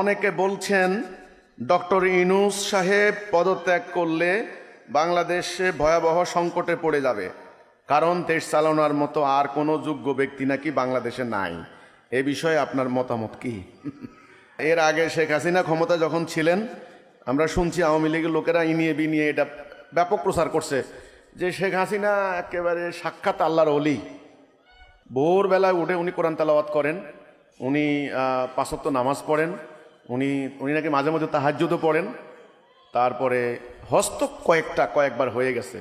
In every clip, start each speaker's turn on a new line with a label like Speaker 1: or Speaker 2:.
Speaker 1: অনেকে বলছেন ডক্টর ইউনূস সাহেব পদত্যাগ করলে বাংলাদেশে ভয়াবহ সংকটে পড়ে যাবে, কারণ দেশ চালানোর মতো আর কোনো যোগ্য ব্যক্তি নাকি বাংলাদেশে নাই। এ বিষয়ে আপনার মতামত কি? এর আগে শেখ হাসিনা ক্ষমতা যখন ছিলেন, আমরা শুনছি আওয়ামী লীগের লোকেরা ইনিয়ে বিনিয়ে এটা ব্যাপক প্রচার করছে যে শেখ হাসিনা একেবারে সাক্ষাৎ আল্লাহর ওলি। ভোরবেলায় উঠে উনি কোরআন তেলাওয়াত করেন, উনি 5 ওয়াক্ত নামাজ পড়েন, উনি নাকি মাঝে মাঝে তাহাজ্জুদও পড়েন। তারপরে হস্ত কয়েকবার হয়ে গেছে।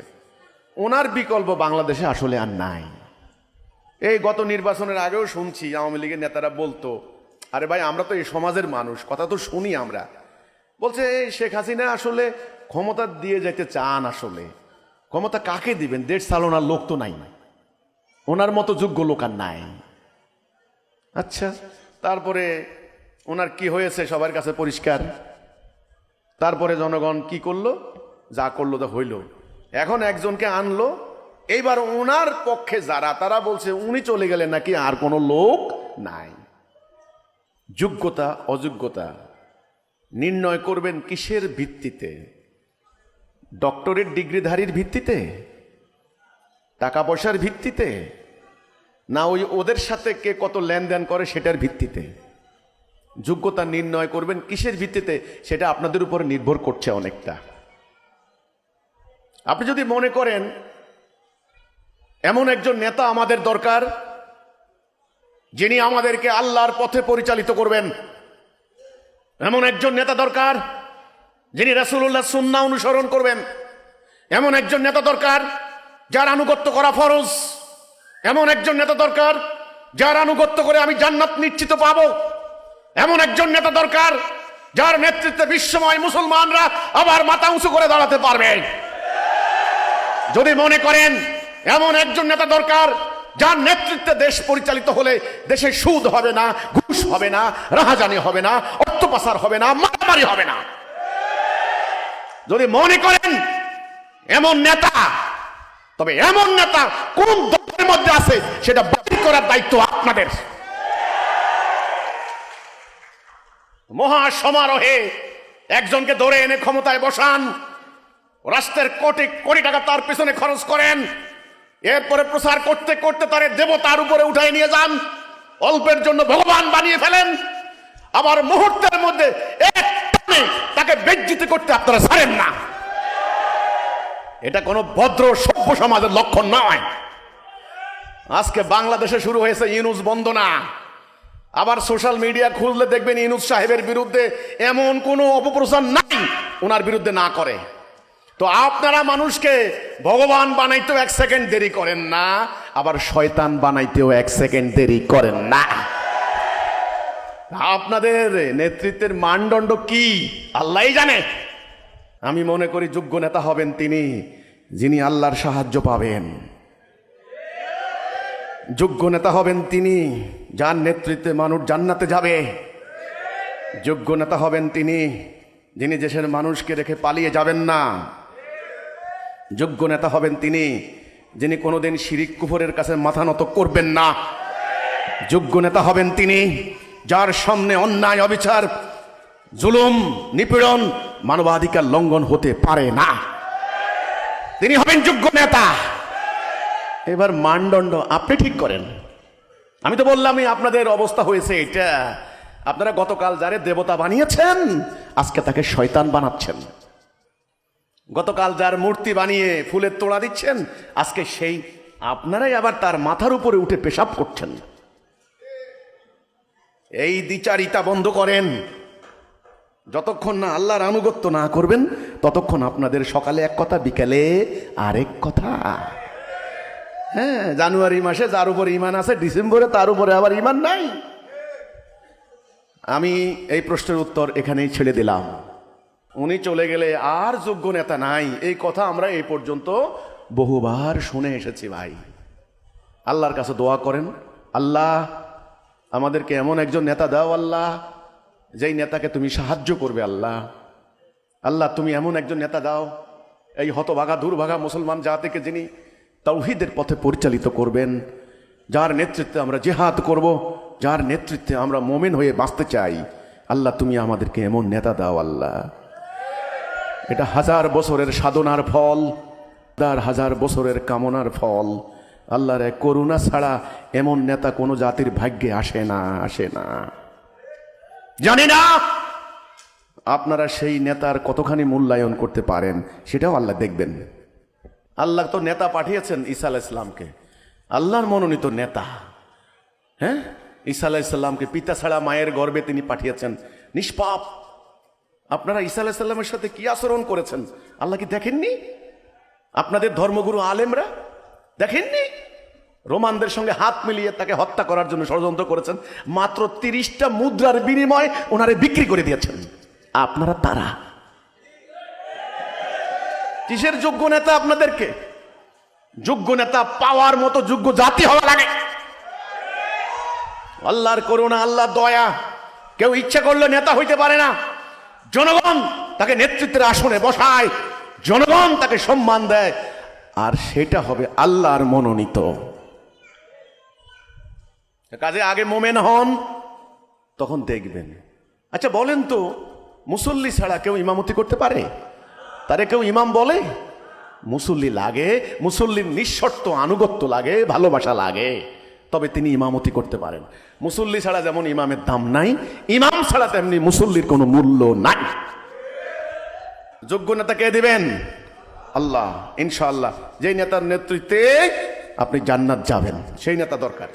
Speaker 1: ওনার বিকল্প বাংলাদেশে আসলে আর নাই। এই গত নির্বাচনের আগেও শুনছি আওয়ামী লীগের নেতারা বলতো, আরে ভাই আমরা তো এই সমাজের মানুষ, কথা তো শুনি আমরা। বলছে এই শেখ হাসিনা আসলে ক্ষমতা দিয়ে যেতে চান, আসলে ক্ষমতা কাকে দিবেন, দেশ চালানোর লোক তো নাই, ওনার মতো যোগ্য লোক আর নাই। আচ্ছা, তারপরে ওনার কি হয়েছে সবার কাছে পরিষ্কার। তারপরে জনগণ কি করলো, যা করলো তা হইল। এখন একজনকে আনলো, এইবার ওনার পক্ষে যারা তারা বলছে উনি চলে গেলেন নাকি আর কোনো লোক নাই। যোগ্যতা অযোগ্যতা নির্ণয় করবেন কিসের ভিত্তিতে? ডক্টরেট ডিগ্রিধারীর ভিত্তিতে, টাকা পয়সার ভিত্তিতে, না ওই ওদের সাথে কে কত লেনদেন করে সেটার ভিত্তিতে? যোগ্যতা নির্ণয় করবেন কিসের ভিত্তিতে সেটা আপনাদের উপর নির্ভর করছে অনেকটা। আপনি যদি মনে করেন এমন একজন নেতা আমাদের দরকার যিনি আমাদেরকে আল্লাহর পথে পরিচালিত করবেন, এমন একজন নেতা দরকার যিনি রাসূলুল্লাহর সুন্নাহ অনুসরণ করবেন, এমন একজন নেতা দরকার যার আনুগত্য করা ফরজ, এমন একজন নেতা দরকার যার আনুগত্য করে আমি জান্নাত নিশ্চিত পাবো, এমন একজন নেতা দরকার যার নেতৃত্বে বিশ্বময় মুসলমানরা আবার মাথা উঁচু করে দাঁড়াতে পারবে। যদি মনে করেন এমন একজন নেতা দরকার যার নেতৃত্বে দেশ পরিচালিত হলে দেশে সুদ হবে না, ঘুষ হবে না, রাহাজানি হবে না, অর্থ পাচার হবে না, মারামারি হবে না, যদি মনে করেন এমন নেতা, তবে এমন নেতা কোন দলের মধ্যে আছে সেটা বাতিল করার দায়িত্ব আপনাদের। মহা সমারোহে একজনকে ধরে এনে ক্ষমতায় বসান, রাষ্ট্রের কোটি কোটি টাকা তার পেছনে খরচ করেন, এরপরে প্রচার করতে করতে তারে দেবতার উপরে উঠাই নিয়ে যান, অল্পের জন্য ভগবান বানিয়ে ফেলেন, আবার মুহূর্তের মধ্যে তাকে বেজ্জিত করতে আপনারা ছাড়েন না। এটা কোনো ভদ্র সভ্য সমাজের লক্ষণ নয়। আজকে বাংলাদেশে শুরু হয়েছে ইউনূস বন্দনা। আবার সোশ্যাল মিডিয়া খুললে দেখবেন ইউনূস সাহেবের বিরুদ্ধে এমন কোনো অপপ্রচার নাই ওনার বিরুদ্ধে না করে। তো আপনারা মানুষকে ভগবান বানাইতেও 1 সেকেন্ড দেরি করেন না, আবার শয়তান বানাইতেও 1 সেকেন্ড দেরি করেন না। আপনাদের নেতৃত্বের মানদণ্ড কি আল্লাহই জানে। আমি মনে করি যোগ্য নেতা হবেন তিনি যিনি আল্লাহর সাহায্য পাবেন। যোগ্য নেতা হবেন তিনি যার নেতৃত্বে মানুষ জান্নাতে যাবে। যোগ্য নেতা হবেন তিনি যিনি দেশের মানুষকে রেখে পালিয়ে যাবেন না। যোগ্য নেতা হবেন তিনি যিনি কোনোদিন শিরিক কুফরের কাছে মাথা নত করবেন না। যোগ্য নেতা হবেন তিনি যার সামনে অন্যায়, অবিচার, জুলুম, নিপীড়ন, মানবাধিকার লঙ্ঘন হতে পারে না। তিনি হবেন যোগ্য নেতা। এবার মানদণ্ড আপনি ঠিক করেন। আমি তো বললামই আপনাদের অবস্থা হয়েছে এটা। আপনারা গতকাল যারে দেবতা বানিয়েছেন আজকে তাকে শয়তান বানাচ্ছেন। গতকাল যার মূর্তি বানিয়ে ফুলের তোড়া দিচ্ছেন আজকে সেই আপনারাই আবার তার মাথার উপরে উঠে পেশাব করছেন। এই দ্বিচারিতা বন্ধ করেন। যতক্ষণ না আল্লাহর আনুগত্য না করবেন ততক্ষণ আপনাদের সকালে এক কথা, বিকালে আরেক কথা। হ্যাঁ, জানুয়ারি মাসে যার উপর ঈমান আছে, ডিসেম্বরে তার উপরে আবার ঈমান নাই। আমি এই প্রশ্নের উত্তর এখানেই ছেড়ে দিলাম। উনি চলে গেলে আর যোগ্য নেতা নাই, এই কথা আমরা এই পর্যন্ত বহুবার শুনে এসেছি। ভাই, আল্লাহর কাছে দোয়া করেন, আল্লাহ আমাদেরকে এমন একজন নেতা দাও আল্লাহ, যেই নেতাকে তুমি সাহায্য করবে। আল্লাহ আল্লাহ তুমি এমন একজন নেতা দাও এই হতভাগা দুর্ভাগা মুসলমান জাতিকে যিনি তাওহীদের পথে পরিচালিত করবেন, যার নেতৃত্বে আমরা জিহাদ করব, যার নেতৃত্বে আমরা মুমিন হয়ে বাঁচতে চাই। আল্লাহ তুমি আমাদেরকে এমন নেতা দাও আল্লাহ। এটা 1000 বছরের সাধনার ফল, 1000 বছরের কামনার ফল। আল্লাহর এক করুণা ছাড়া এমন নেতা কোনো জাতির ভাগ্যে আসে না, আসে না। জানি না আপনারা সেই নেতার কতখানি মূল্যায়ন করতে পারেন, সেটাও আল্লাহ দেখবেন। আল্লাহ তো নেতা পাঠিয়েছেন ঈসা আলাইহিস সালামকে, আল্লাহর মনোনীত নেতা। হ্যাঁ, ঈসা আলাইহিস সালামকে পিতা ছাড়া মায়ের গর্ভে তিনি পাঠিয়েছেন, নিষ্পাপ। আপনারা ঈসা আলাইহিস সালামের সাথে কি আচরণ করেছেন আল্লাহ কি দেখেননি? আপনাদের ধর্মগুরু আলেমরা দেখেননি? রোমানদের সঙ্গে হাত মিলিয়ে তাকে হত্যা করার জন্য ষড়যন্ত্র করেছেন, মাত্র 30টা মুদ্রার বিনিময়ে ওনারে বিক্রি করে দিয়েছেন। আপনারা তারা কিসের যোগ্য নেতা? আপনাদেরকে যোগ্য নেতা পাওয়ার মতো যোগ্য জাতি হওয়া লাগে। আল্লাহর করুণা, আল্লাহর দয়া। কেউ ইচ্ছা করলে নেতা হইতে পারে না। জনগণ তাকে নেতৃত্বের আসনে বসায়, জনগণ তাকে সম্মান দেয়, আর সেটা হবে আল্লাহর মনোনীত। কাজে আগে মোমেন হন, তখন দেখবেন। আচ্ছা বলেন তো, মুসল্লি ছাড়া কেউ ইমামতি করতে পারে? তারে কেউ ইমাম বলে? মুসল্লি লাগে, মুসল্লির নিঃশর্ত আনুগত্য লাগে, ভালোবাসা লাগে, তবে তিনি ইমামতি করতে পারেন। মুসল্লি ছাড়া যেমন ইমামের দাম নাই, ইমাম ছাড়া তেমনি মুসল্লির কোনো মূল্য নাই। যোগ্য নেতা কে দিবেন? আল্লাহ। ইনশাআল্লাহ যেই নেতার নেতৃত্বে আপনি জান্নাত যাবেন, সেই নেতা দরকার।